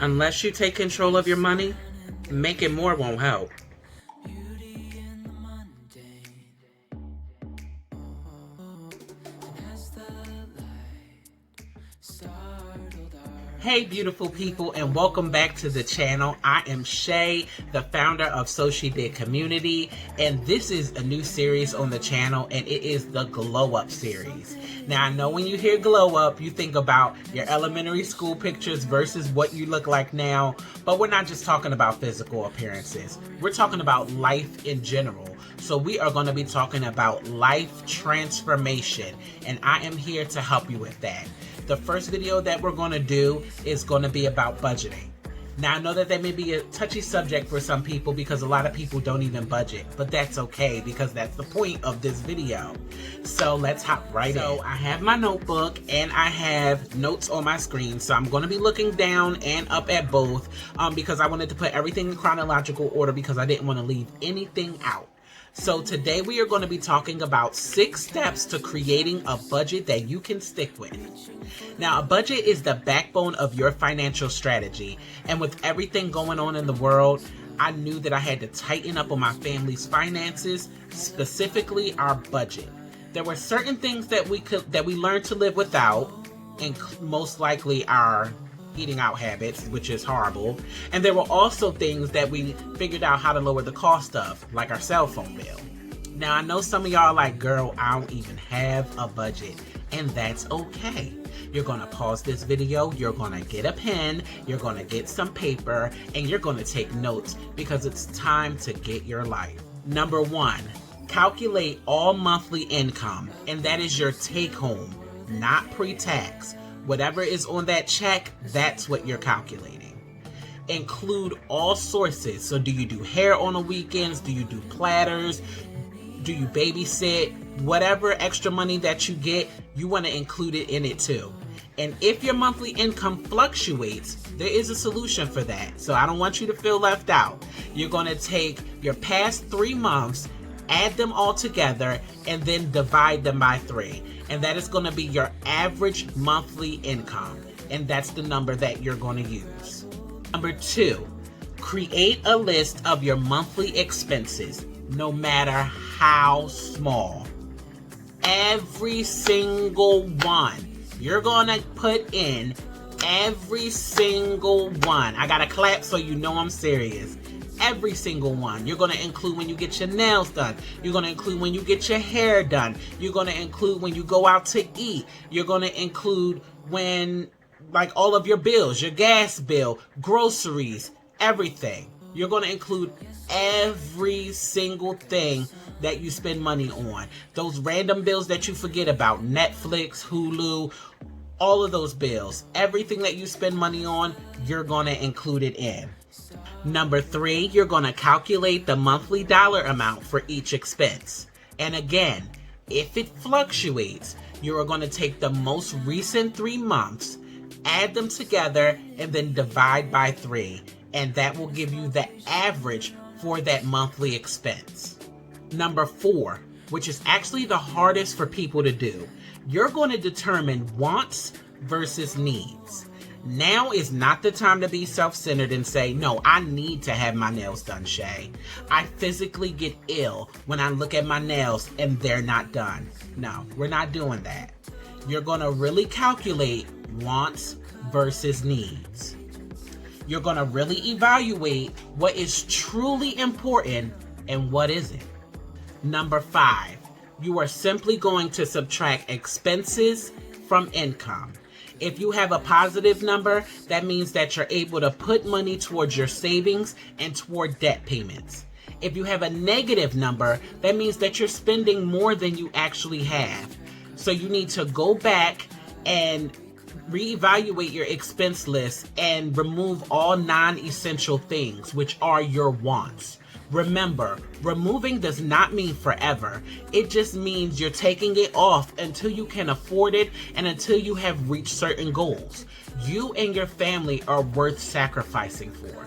Unless you take control of your money, making more won't help. Hey beautiful people, and welcome back to the channel. I am Shay, the founder of So She Did Community, and this is a new series on the channel, and it is the Glow Up series. Now I know when you hear glow up, you think about your elementary school pictures versus what you look like now, but we're not just talking about physical appearances. We're talking about life in general. So we are going to be talking about life transformation, and I am here to help you with that. The first video that we're going to do is going to be about budgeting. Now I know that may be a touchy subject for some people because a lot of people don't even budget, but that's okay because that's the point of this video. So let's hop right in. So I have my notebook and I have notes on my screen, so I'm going to be looking down and up at both because I wanted to put everything in chronological order because I didn't want to leave anything out. So today we are going to be talking about 6 steps to creating a budget that you can stick with. Now, a budget is the backbone of your financial strategy, and with everything going on in the world, I knew that I had to tighten up on my family's finances, specifically our budget. There were certain things that we learned to live without, and most likely our eating out habits, which is horrible. And there were also things that we figured out how to lower the cost of, like our cell phone bill. Now I know some of y'all are like, girl, I don't even have a budget, and that's okay. You're gonna pause this video, you're gonna get a pen, you're gonna get some paper, and you're gonna take notes because it's time to get your life. Number 1, calculate all monthly income, and that is your take home, not pre-tax. Whatever is on that check, that's what you're calculating. Include all sources. So do you do hair on the weekends? Do you do platters? Do you babysit? Whatever extra money that you get, you want to include it in it too. And if your monthly income fluctuates, there is a solution for that. So I don't want you to feel left out. You're going to take your past 3 months, add them all together, and then divide them by 3. And that is going to be your average monthly income. And that's the number that you're going to use. Number 2, create a list of your monthly expenses, no matter how small. Every single one. You're going to put in every single one. I got to clap so you know I'm serious. Every single one. You're going to include when you get your nails done. You're going to include when you get your hair done. You're going to include when you go out to eat. You're going to include when, like, all of your bills, your gas bill, groceries, everything. You're going to include every single thing that you spend money on. Those random bills that you forget about, Netflix, Hulu, all of those bills. Everything that you spend money on, you're going to include it in. Number 3, you're going to calculate the monthly dollar amount for each expense. And again, if it fluctuates, you are going to take the most recent 3 months, add them together, and then divide by 3. And that will give you the average for that monthly expense. Number 4, which is actually the hardest for people to do, you're going to determine wants versus needs. Now is not the time to be self-centered and say, no, I need to have my nails done, Shay. I physically get ill when I look at my nails and they're not done. No, we're not doing that. You're going to really calculate wants versus needs. You're going to really evaluate what is truly important and what isn't. Number 5, you are simply going to subtract expenses from income. If you have a positive number, that means that you're able to put money towards your savings and toward debt payments. If you have a negative number, that means that you're spending more than you actually have. So you need to go back and reevaluate your expense list and remove all non-essential things, which are your wants. Remember, removing does not mean forever. It just means you're taking it off until you can afford it and until you have reached certain goals. You and your family are worth sacrificing for.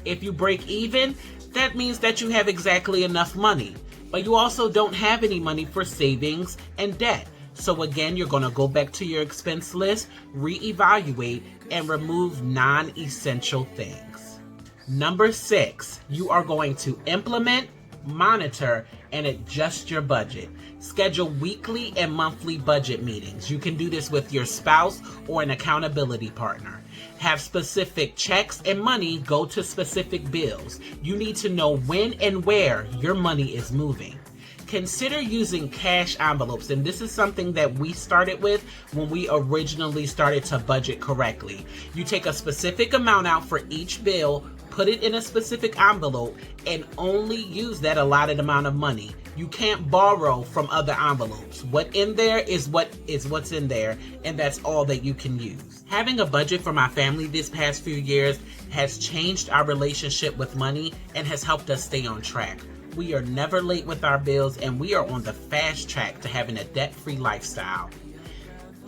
If you break even, that means that you have exactly enough money, but you also don't have any money for savings and debt. So again, you're going to go back to your expense list, reevaluate, and remove non-essential things. Number 6, you are going to implement, monitor, and adjust your budget. Schedule weekly and monthly budget meetings. You can do this with your spouse or an accountability partner. Have specific checks and money go to specific bills. You need to know when and where your money is moving. Consider using cash envelopes, and this is something that we started with when we originally started to budget correctly. You take a specific amount out for each bill, put it in a specific envelope, and only use that allotted amount of money. You can't borrow from other envelopes. What's in there is what's in there, and that's all that you can use. Having a budget for my family this past few years has changed our relationship with money and has helped us stay on track. We are never late with our bills, and we are on the fast track to having a debt-free lifestyle.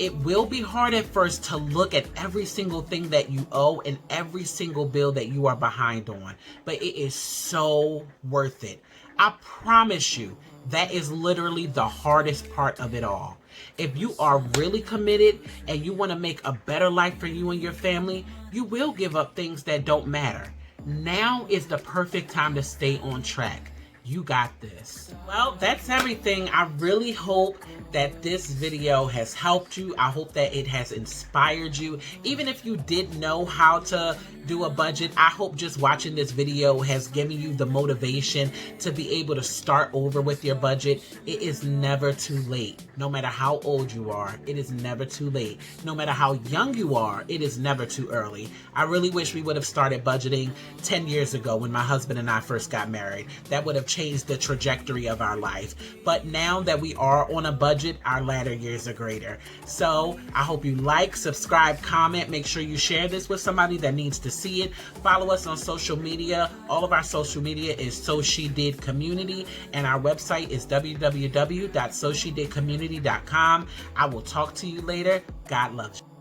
It will be hard at first to look at every single thing that you owe and every single bill that you are behind on, but it is so worth it. I promise you, that is literally the hardest part of it all. If you are really committed and you want to make a better life for you and your family, you will give up things that don't matter. Now is the perfect time to stay on track. You got this. Well, that's everything. I really hope that this video has helped you. I hope that it has inspired you. Even if you didn't know how to do a budget, I hope just watching this video has given you the motivation to be able to start over with your budget. It is never too late. No matter how old you are, it is never too late. No matter how young you are, it is never too early. I really wish we would have started budgeting 10 years ago when my husband and I first got married. That would have changed the trajectory of our life. But now that we are on a budget, our latter years are greater. So I hope you like, subscribe, comment. Make sure you share this with somebody that needs to see it. Follow us on social media. All of our social media is So She Did Community, and our website is www.soshedidcommunity.com. I will talk to you later. God loves you.